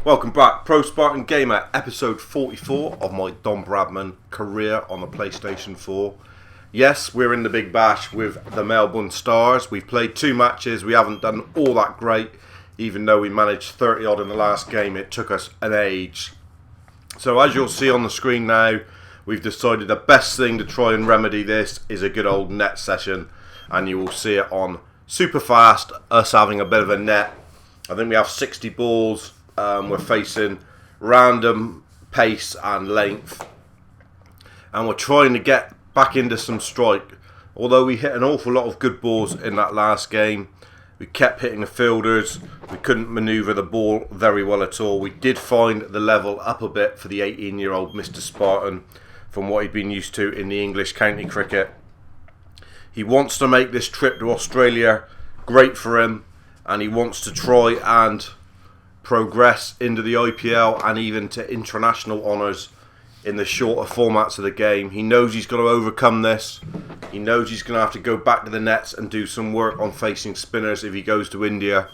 Welcome back, ProSpartanGamer, episode 44 of my Don Bradman career on the PlayStation 4. Yes, we're in the Big Bash with the Melbourne Stars. We've played 2 matches, we haven't done all that great, even though we managed 30 odd in the last game. It took us an age. So as you'll see on the screen now, we've decided the best thing to try and remedy this is a good old net session, and you will see it on super fast, us having a bit of a net. I think we have 60 balls. We're facing random pace and length, and we're trying to get back into some strike. Although we hit an awful lot of good balls in that last game, we kept hitting the fielders. We couldn't manoeuvre the ball very well at all. We did find the level up a bit for the 18-year-old Mr. Spartan from what he'd been used to in the English county cricket. He wants to make this trip to Australia great for him, and he wants to try and progress into the IPL and even to international honours in the shorter formats of the game. He knows he's got to overcome this. He knows he's going to have to go back to the nets and do some work on facing spinners if he goes to India.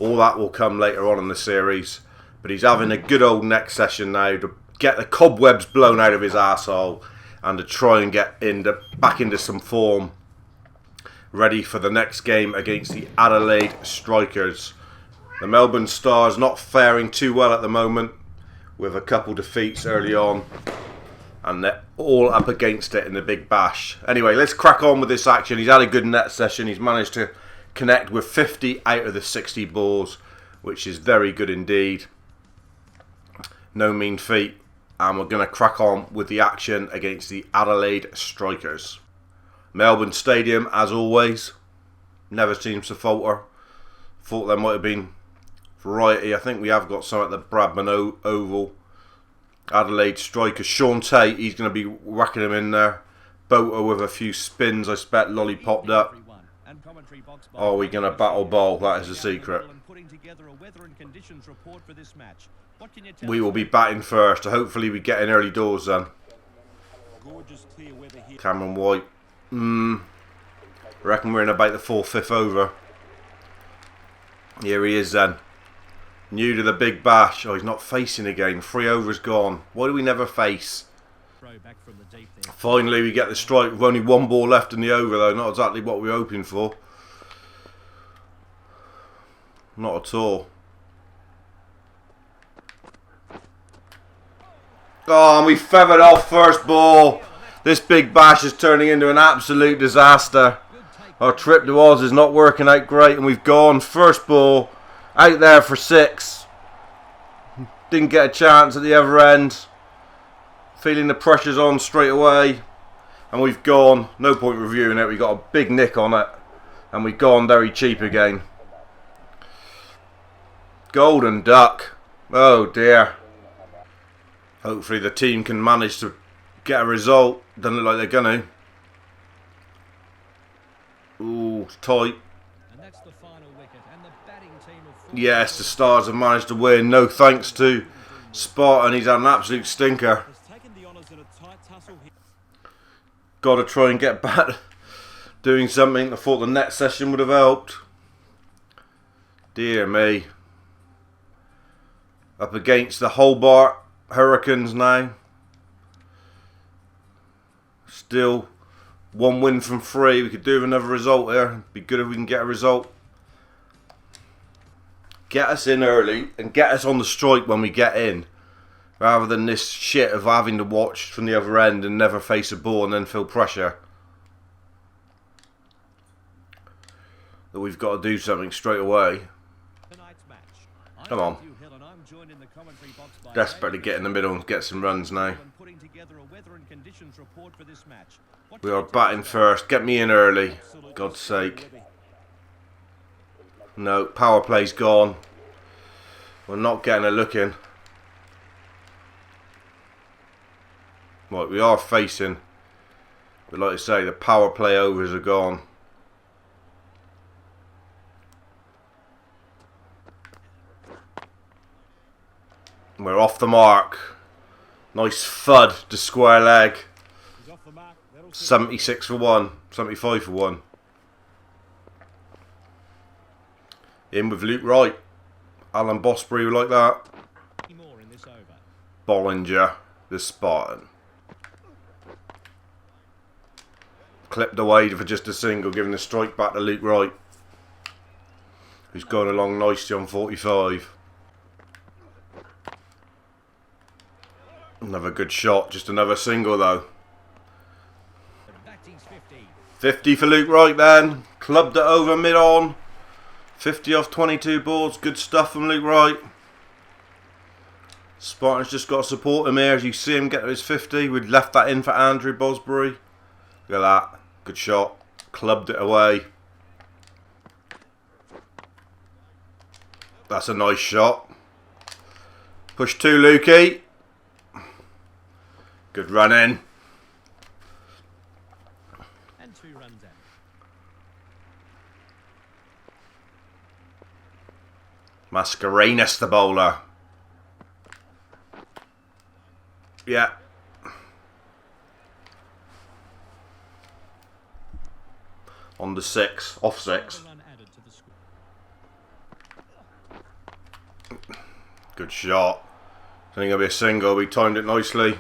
All that will come later on in the series. But he's having a good old neck session now to get the cobwebs blown out of his arsehole and to try and get back into some form, ready for the next game against the Adelaide Strikers. The Melbourne Stars not faring too well at the moment, with a couple defeats early on, and they're all up against it in the Big Bash. Anyway, let's crack on with this action. He's had a good net session. He's managed to connect with 50 out of the 60 balls, which is very good indeed. No mean feat. And we're going to crack on with the action against the Adelaide Strikers. Melbourne Stadium, as always, never seems to falter. Thought there might have been variety. I think we have got some at the Bradman Oval. Adelaide Strikers. Sean Tate, he's going to be whacking him in there. Boater with a few spins, I expect. Lollipopped up. Are we going to battle bowl? That is the secret. We will be batting first. So hopefully we get in early doors then. Cameron White. I reckon we're in about the 4th, 5th over. Here he is then. New to the Big Bash. Oh, he's not facing again. 3 overs gone. Why do we never face? Finally we get the strike with only 1 ball left in the over though. Not exactly what we were hoping for. Not at all. Oh, and we feathered off first ball. This Big Bash is turning into an absolute disaster. Our trip to Oz is not working out great, and we've gone first ball out there for 6. Didn't get a chance at the other end. Feeling the pressure's on straight away, and we've gone. No point reviewing it. We got a big nick on it, and we've gone very cheap again. Golden duck. Oh dear. Hopefully the team can manage to get a result. Doesn't look like they're gonna. Ooh, it's tight. Yes, the Stars have managed to win. No thanks to Spartan. He's had an absolute stinker. Got to try and get back doing something. I thought the net session would have helped. Dear me. Up against the Hobart Hurricanes now. Still 1 win from 3. We could do with another result here. Be good if we can get a result. Get us in early and get us on the strike when we get in, rather than this shit of having to watch from the other end and never face a ball and then feel pressure that we've got to do something straight away. Come on. Desperately get in the middle and get some runs now. We are batting first. Get me in early. God's sake. No, power play's gone. We're not getting a look in. Right, we are facing. But like I say, the power play overs are gone. We're off the mark. Nice thud to square leg. 76 for 1. 75 for 1. In with Luke Wright. Alan Bosbury like that. Bollinger, the Spartan. Clipped away for just a single, giving the strike back to Luke Wright, who's going along nicely on 45. Another good shot, just another single though. 50 for Luke Wright then. Clubbed it over mid-on. 50 off 22 balls. Good stuff from Luke Wright. Spartan's just got to support him here as you see him get to his 50. We'd left that in for Andrew Bosbury. Look at that. Good shot. Clubbed it away. That's a nice shot. Push 2, Lukey. Good run in. And 2 runs out. Mascarenas, the bowler. Yeah. On the 6. Off 6. Good shot. I think it'll be a single. We timed it nicely.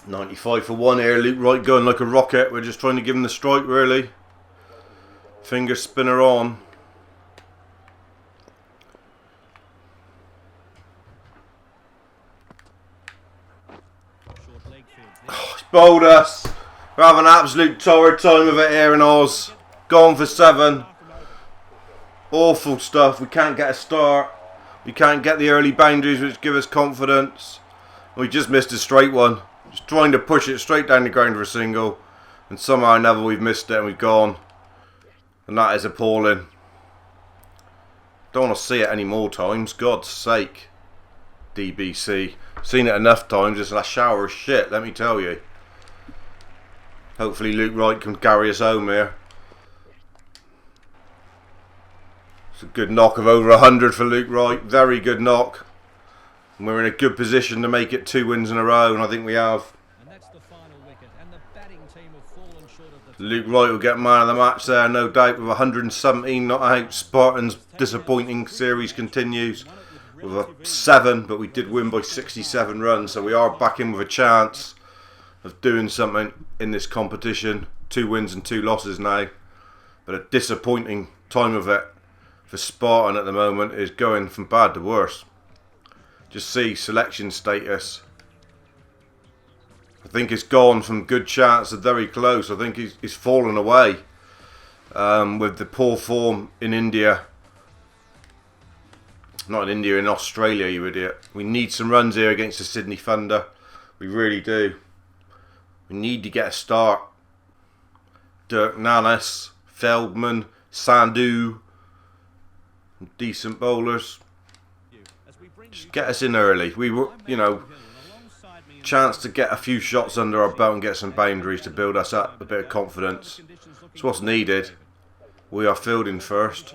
95 for 1 here. Luke Wright going like a rocket. We're just trying to give him the strike, really. Finger spinner on. Oh, he's bowled us. We're having an absolute torrid time of it here in Oz. Gone for 7. Awful stuff. We can't get a start. We can't get the early boundaries which give us confidence. We just missed a straight one. Just trying to push it straight down the ground for a single. And somehow or another we've missed it and we've gone. And that is appalling. Don't want to see it any more times. God's sake. DBC. Seen it enough times. It's a shower of shit, let me tell you. Hopefully Luke Wright can carry us home here. It's a good knock of over 100 for Luke Wright. Very good knock. And we're in a good position to make it 2 wins in a row, and I think we have. And that's the final wicket, and the batting team have fallen short of the... Luke Wright will get man of the match there, no doubt, with 117 not out. Spartans' disappointing series continues with a 7, but we did win by 67 runs, so we are back in with a chance of doing something in this competition. 2 wins and 2 losses now, but a disappointing time of it for Spartan at the moment is going from bad to worse. Just see selection status. I think it's gone from good chance to very close. I think he's fallen away with the poor form in India. Not in India, in Australia, you idiot. We need some runs here against the Sydney Thunder. We really do. We need to get a start. Dirk Nannes, Feldman, Sandhu. Decent bowlers. Just get us in early. We were, you know, chance to get a few shots under our belt and get some boundaries to build us up a bit of confidence. It's what's needed. We are fielding first.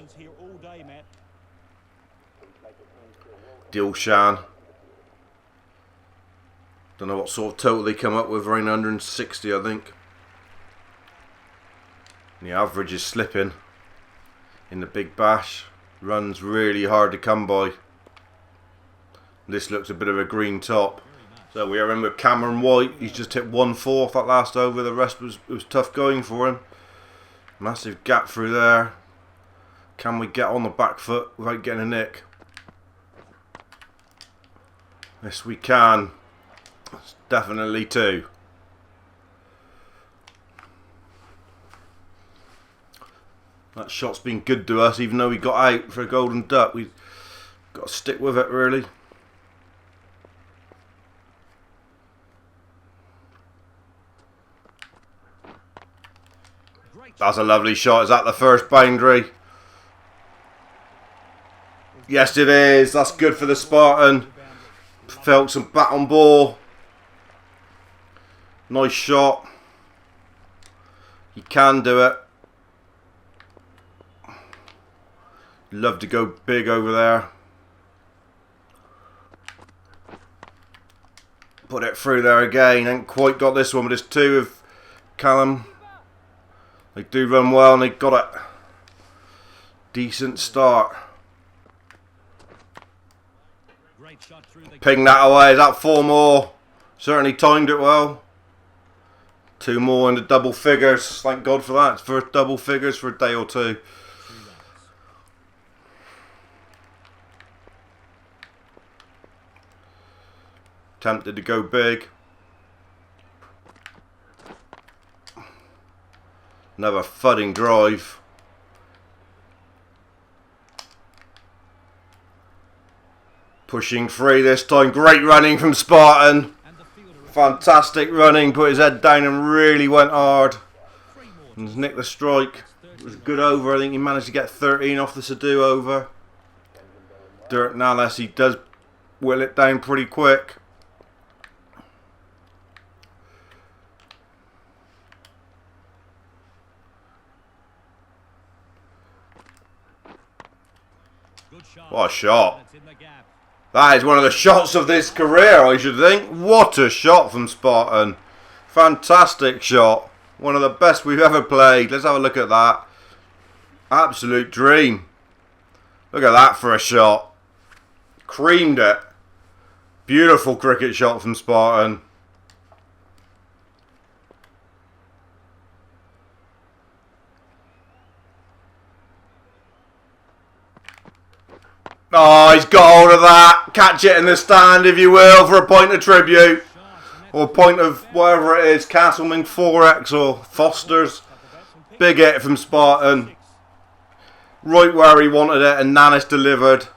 Dilshan. Don't know what sort of total they come up with. Around 160, I think. And the average is slipping in the Big Bash. Runs really hard to come by. This looks a bit of a green top. So we are in with Cameron White. He's just hit 1/4 that last over. The rest was tough going for him. Massive gap through there. Can we get on the back foot without getting a nick? Yes, we can. It's definitely 2. That shot's been good to us, even though we got out for a golden duck. We've got to stick with it, really. That's a lovely shot. Is that the first boundary? Yes, it is. That's good for the Spartan. Felt some bat on ball. Nice shot. You can do it. Love to go big over there. Put it through there again. Ain't quite got this one, but it's 2 of Callum. They do run well and they got it. Decent start. Great shot through the Ping that away. Is that 4 more? Certainly timed it well. 2 more in the double figures. Thank God for that. It's for double figures for a day or 2. 2 runs. Tempted to go big. Another thudding drive. Pushing free this time. Great running from Spartan. And the fielder Fantastic running. Put his head down and really went hard. 3 more. And nicked the strike. It was a good over. I think he managed to get 13 off the Sadu over. Dirk Nalles, he does whittle it down pretty quick. Good shot. What a shot. It's in the gap. That is one of the shots of this career, I should think. What a shot from Spartan. Fantastic shot. One of the best we've ever played. Let's have a look at that. Absolute dream. Look at that for a shot. Creamed it. Beautiful cricket shot from Spartan. Oh, he's got hold of that. Catch it in the stand, if you will, for a point of tribute. Or a point of whatever it is. Castleman 4X or Foster's. Big hit from Spartan. Right where he wanted it, and Nalles delivered.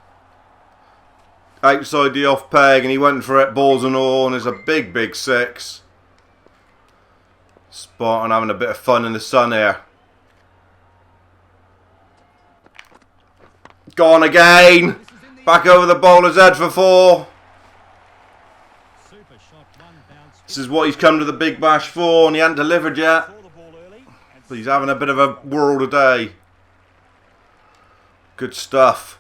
Outside the off peg, and he went for it, balls and all, and it's a big, big 6. Spartan having a bit of fun in the sun here. Gone again. Back over the bowler's head for 4. Super shot. One bounce. This is what he's come to the Big Bash for, and he hasn't delivered yet. Saw the ball early. And But he's having a bit of a whirl today. Good stuff.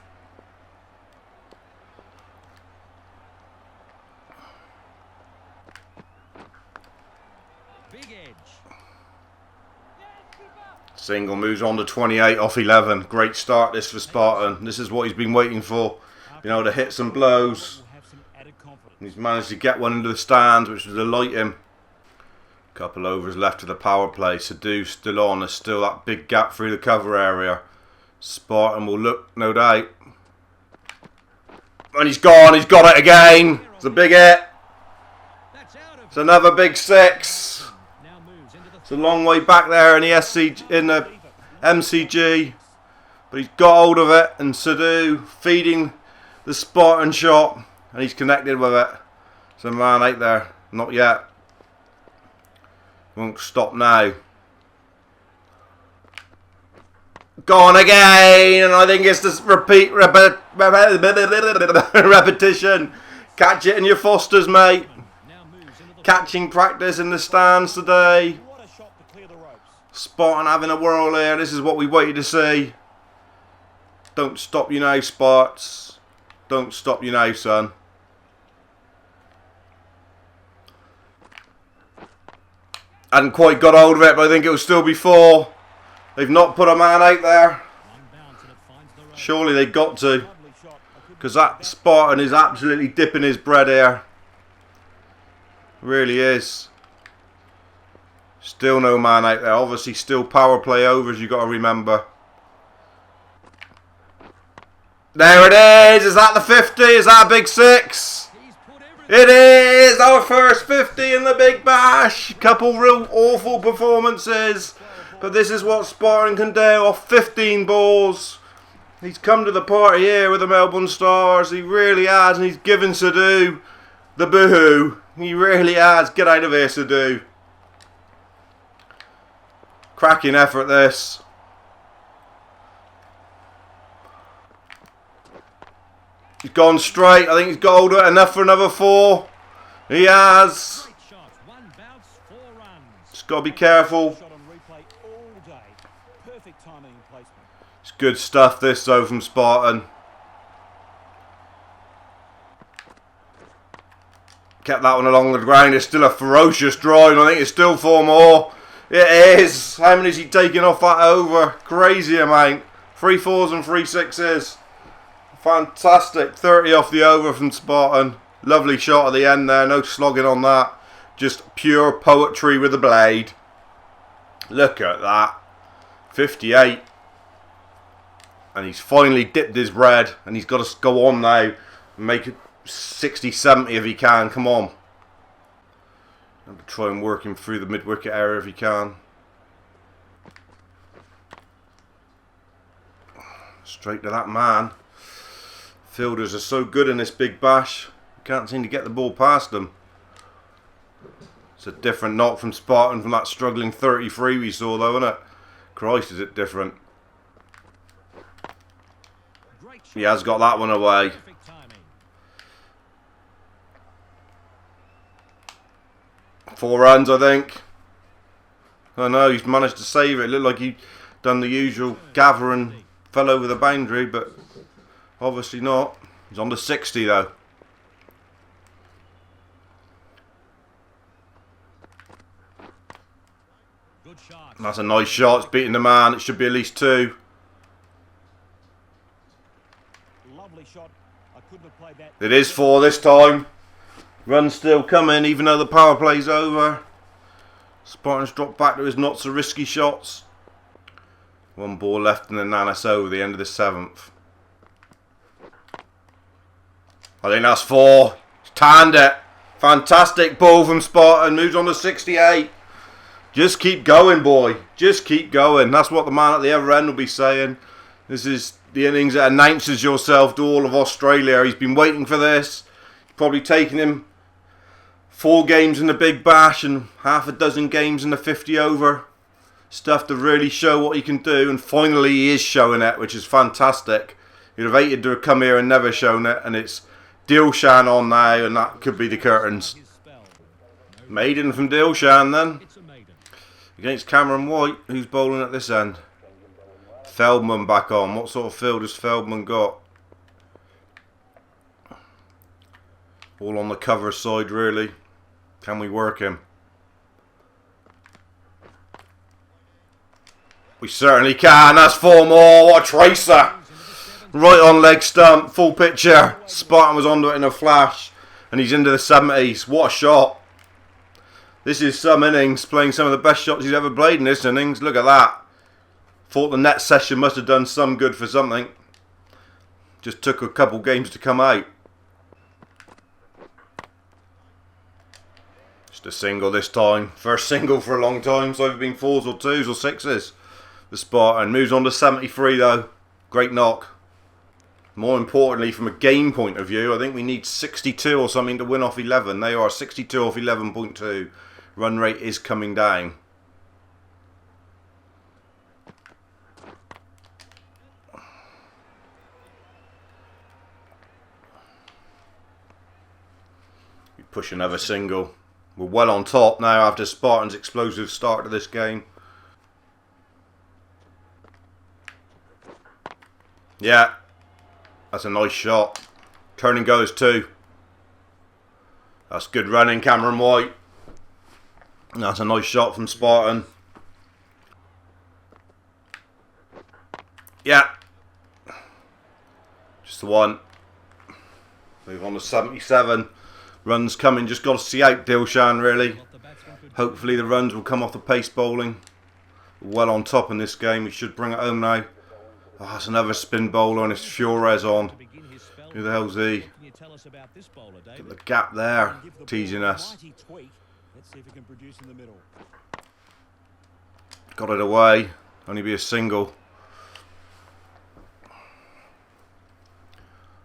big edge. Single moves on to 28 off 11. Great start this for Spartan. This is what he's been waiting for. Being able to hit some blows. Will have some added confidence. He's managed to get one into the stands, which will delight him. Couple overs left of the power play. Sadu still on. There's still that big gap through the cover area. Spartan will look, no doubt. And he's gone. He's got it again. It's a big hit. That's out of. It's another big 6. Now moves into the It's a long way back there in the MCG. But he's got hold of it, and Sadu feeding the Spartan shot, and he's connected with it. There's a man out there. Not yet. Won't stop now. Gone again, and I think it's this repetition. Catch it in your Fosters, mate. now moves into the Catching practice in the stands today. what a shot to clear the ropes. Spartan having a whirl here. This is what we waited to see. Don't stop you now, Sparts. Don't stop you now, son. Hadn't quite got hold of it, but I think it will still be 4. They've not put a man out there. One bounce and it finds the rope. Surely they've got to. Lovely shot. A good Because that Spartan is absolutely dipping his bread here. Really is. Still no man out there. Obviously still power play overs, you've got to remember. There it is. Is that the 50? Is that a big 6? He's put everything. It is our first 50 in the Big Bash. Couple real awful performances. But this is what Spartan can do off 15 balls. He's come to the party here with the Melbourne Stars. He really has. And he's given Sadu the boohoo. He really has. Get out of here, Sadu. Cracking effort, this. He's gone straight. I think he's got hold of it enough for another 4. He has. Great shot. One bounce, 4 runs. Just got to be careful. Shot on replay all day. Perfect timing and placement. It's good stuff, this, though, from Spartan. Kept that one along the ground. It's still a ferocious drive, and I think it's still 4 more. It is. How many is he taking off that over? Crazy amount. 3 4s and 3 6s. Fantastic. 30 off the over from Spartan. Lovely shot at the end there. No slogging on that. Just pure poetry with the blade. Look at that. 58. And he's finally dipped his bread. And he's got to go on now and make it 60, 70 if he can. Come on. Have to try and work him through the mid-wicket area if he can. Straight to that man. Fielders are so good in this big bash. Can't seem to get the ball past them. It's a different knock from Spartan from that struggling 33 we saw though, isn't it? Christ, is it different. He has got that one away. 4 runs, I think. Oh no, he's managed to save it. It looked like he'd done the usual gather and fell over the boundary, but obviously not. He's on the 60 though. That's a nice shot. It's beating the man. It should be at least 2. Lovely shot. I couldn't have played that. It is 4 this time. Run still coming, even though the power play's over. Spartans drop back to his not so risky shots. 1 ball left and then Nanas over the end of the 7th. I think that's 4. He's tanned it. Fantastic ball from Spartan. Moves on to 68. Just keep going, boy. Just keep going. That's what the man at the other end will be saying. This is the innings that announces yourself to all of Australia. He's been waiting for this. Probably taking him 4 games in the Big Bash and half a dozen games in the 50 over. Stuff to really show what he can do. And finally he is showing it, which is fantastic. You'd have hated to have come here and never shown it. And it's Dilshan on now, and that could be the curtains. Maiden from Dilshan then. Against Cameron White, who's bowling at this end. Feldman back on. What sort of field has Feldman got? All on the cover side, really. Can we work him? We certainly can. That's 4 more. What a tracer. Right on leg stump. Full picture. Spartan was onto it in a flash. And he's into the 70s. What a shot. This is some innings, playing some of the best shots he's ever played in this innings. Look at that. Thought the net session must have done some good for something. Just took a couple games to come out. Just a single this time. First single for a long time. So it's been 4s or 2s or 6s. The Spartan moves on to 73 though. Great knock. More importantly, from a game point of view, I think we need 62 or something to win off 11. They are 62 off 11.2. Run rate is coming down. We push another single. We're well on top now after Spartan's explosive start to this game. Yeah, that's a nice shot. Turning goes 2. That's good running, Cameron White. That's a nice shot from Spartan. Yeah. Just the one. Move on to 77. Runs coming. Just got to see out Dilshan, really. Hopefully the runs will come off the pace bowling. Well on top in this game. We should bring it home now. Oh, that's another spin bowler and it's Fiores on. Who the hell's he? Get the gap there. Teasing us. Got it away. Only be a single.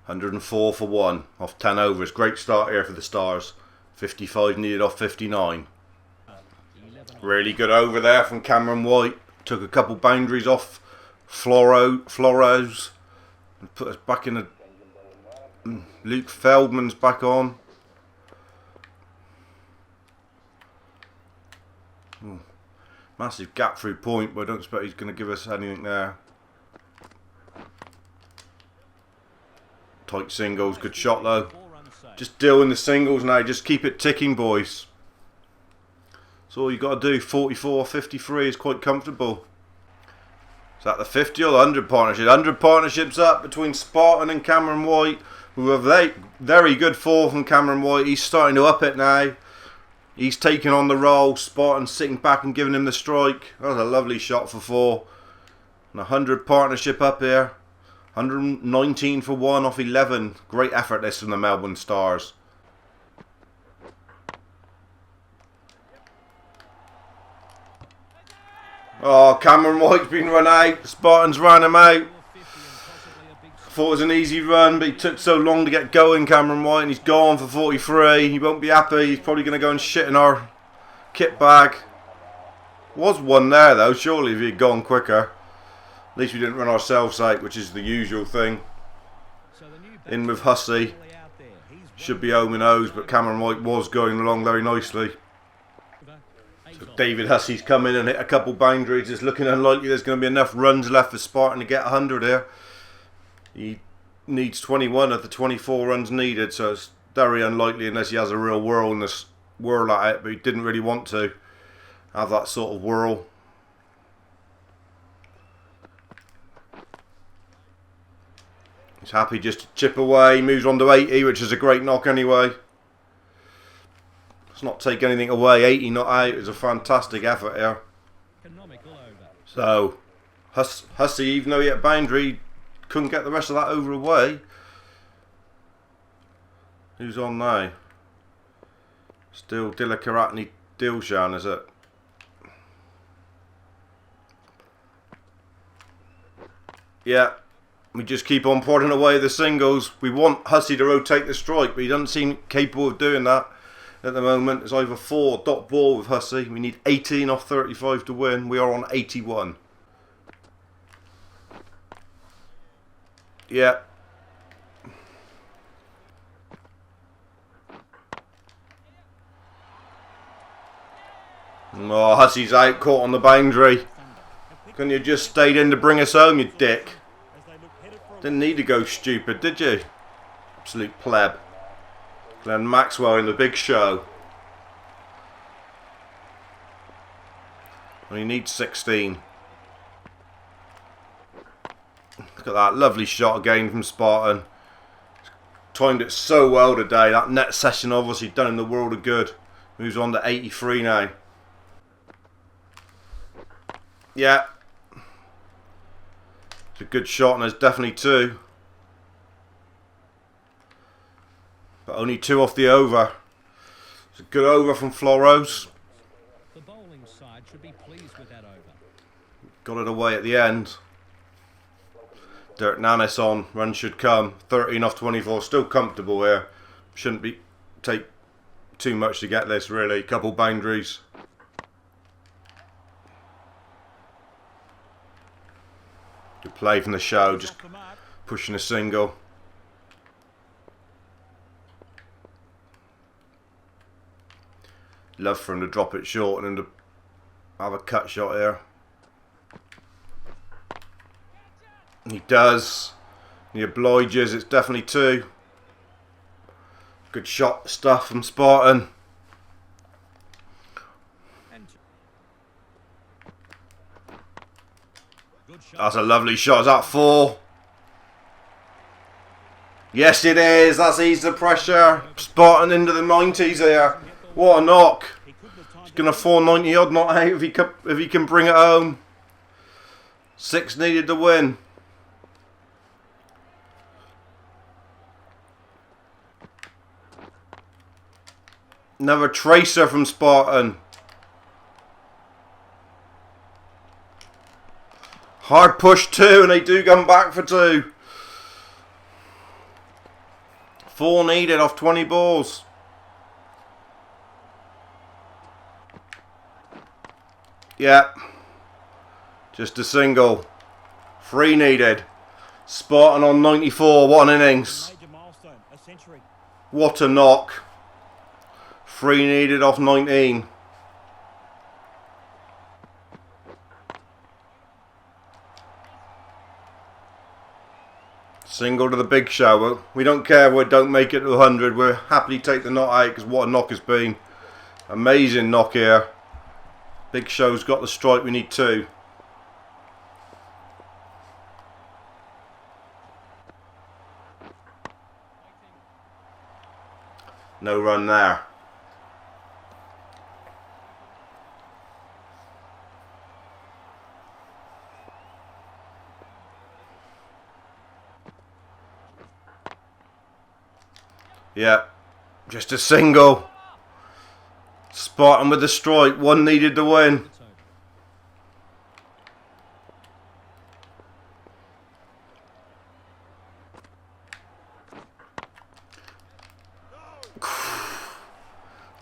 104 for 1 off 10 overs. Great start here for the Stars. 55 needed off 59. Really good over there from Cameron White. Took a couple boundaries off Flores and put us back in a... Luke Feldman's back on. Ooh. Massive gap through point, but I don't expect he's going to give us anything there. Tight singles, good shot though. Just doing the singles now, just keep it ticking, boys. That's all you got to do. 44, 53 is quite comfortable. Is that the 50 or the 100 partnership? 100 partnerships up between Spartan and Cameron White. We have a very good fall from Cameron White. He's starting to up it now. He's taking on the role. Spartan sitting back and giving him the strike. That was a lovely shot for 4. And 100 partnership up here. 119 for 1 off 11. Great effort this from the Melbourne Stars. Oh, Cameron White's been run out. Spartans ran him out. Thought it was an easy run, but he took so long to get going, Cameron White, and he's gone for 43. He won't be happy. He's probably going to go and shit in our kit bag. Was one there, though, surely, if he had gone quicker. At least we didn't run ourselves out, which is the usual thing. In with Hussey. Should be home and O's, but Cameron White was going along very nicely. So David Hussey's come in and hit a couple boundaries. It's looking unlikely there's going to be enough runs left for Spartan to get 100 here. He needs 21 of the 24 runs needed, so it's very unlikely unless he has a real whirl at it, but he didn't really want to have that sort of whirl. He's happy just to chip away. He moves on to 80, which is a great knock anyway. Let's not take anything away. 80 not out is a fantastic effort here. So Hussey, even though he hit a boundary, couldn't get the rest of that over away. Who's on now? Still Dilakaratne Dilshan, is it? Yeah. We just keep on prodding away the singles. We want Hussey to rotate the strike, but he doesn't seem capable of doing that at the moment. It's over 4 dot ball with Hussey. We need 18 off 35 to win. We are on 81. Yeah. Oh, Hussey's out, caught on the boundary. Couldn't you just stayed in to bring us home, you dick? Didn't need to go stupid, did you? Absolute pleb. Glenn Maxwell in the big show. And he needs 16. Look at that lovely shot again from Spartan. Timed it so well today. That net session obviously done him the world of good. Moves on to 83 now. Yeah. It's a good shot and there's definitely 2. But only 2 off the over. It's a good over from Floros. The bowling side should be pleased with that over. Got it away at the end. Dirk Nanis on. Run should come. 13 off 24. Still comfortable here. Shouldn't take too much to get this really. Couple boundaries. Good play from the show. Just pushing a single. Love for him to drop it short and to have a cut shot here. He does. He obliges. It's definitely 2. Good shot stuff from Spartan. That's a lovely shot. Is that 4? Yes, it is. That's eased the pressure. Spartan into the 90s here. What a knock. He's going to 490 odd not out if he can bring it home. 6 needed to win. Another tracer from Spartan. Hard push 2 and they do come back for 2. 4 needed off 20 balls. Yeah. Just a single. 3 needed. Spartan on 94. What an innings. What a knock. 3 needed off 19. Single to the big show. We don't care if we don't make it to 100. We'll happily take the knock out because what a knock it's been. Amazing knock here. Big show's got the strike. We need 2. No run there. Yeah, just a single. Spartan with the strike. One needed to win.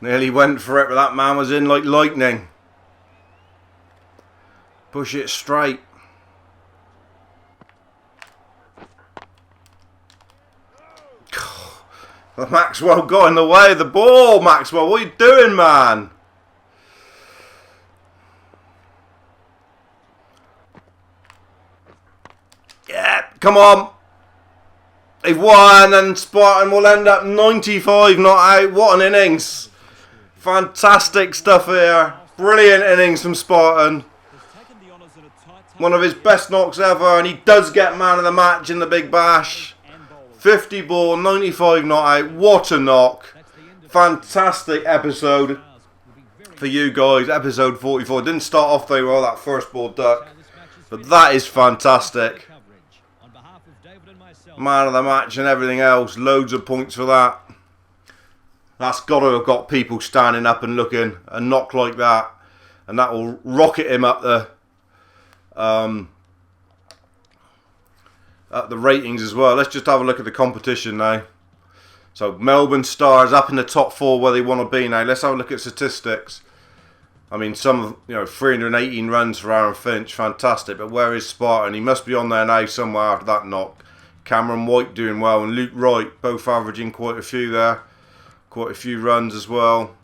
Nearly went for it, but that man was in like lightning. Push it straight. Maxwell got in the way of the ball. Maxwell, what are you doing, man? Yeah, come on. They've won, and Spartan will end up 95 not out. What an innings. Fantastic stuff here. Brilliant innings from Spartan. One of his best knocks ever, and he does get man of the match in the Big Bash. 50 ball, 95 not out. What a knock. Fantastic episode for you guys. Episode 44. Didn't start off very well, that first ball duck. But that is fantastic. Man of the match and everything else. Loads of points for that. That's got to have got people standing up and looking. A knock like that. And that will rocket him up the ratings as well. Let's just have a look at the competition now. So Melbourne Stars up in the top 4 where they want to be now. Let's have a look at statistics. I mean, 318 runs for Aaron Finch, fantastic. But where is Spartan? He must be on there now somewhere after that knock. Cameron White doing well and Luke Wright both averaging quite a few there. Quite a few runs as well.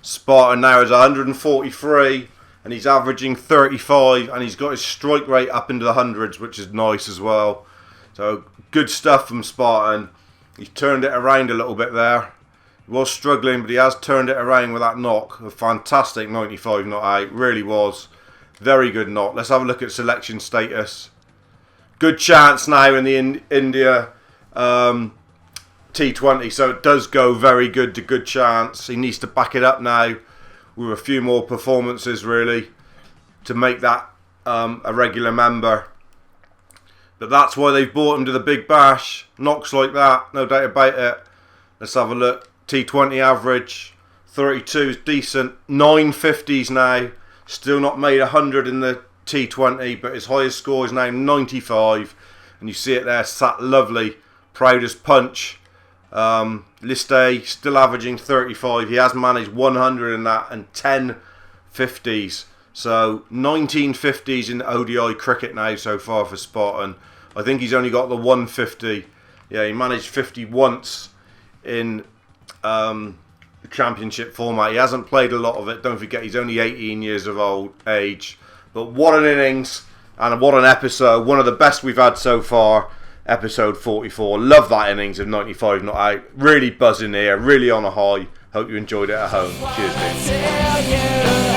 Spartan now is 143 and he's averaging 35 and he's got his strike rate up into the hundreds, which is nice as well. So good stuff from Spartan. He's turned it around a little bit there. He was struggling, but he has turned it around with that knock. A fantastic 95 not out. Really was. Very good knock. Let's have a look at selection status. Good chance now in the India T20. So it does go very good to good chance. He needs to back it up now with a few more performances really to make that a regular member. But that's why they've brought him to the Big Bash. Knocks like that, no doubt about it. Let's have a look. T20 average 32 is decent. 950s now. Still not made 100 in the T20, but his highest score is now 95. And you see it there, sat lovely. Proudest punch. Liste still averaging 35. He has managed 100 in that and 10 50s. So 19 50s in ODI cricket now so far for Spartan. I think he's only got the 150. Yeah, he managed 50 once in the championship format. He hasn't played a lot of it. Don't forget, he's only 18 years of age. But what an innings and what an episode. One of the best we've had so far. Episode 44. Love that innings of 95 not out. Really buzzing here. Really on a high. Hope you enjoyed it at home. Cheers, mate.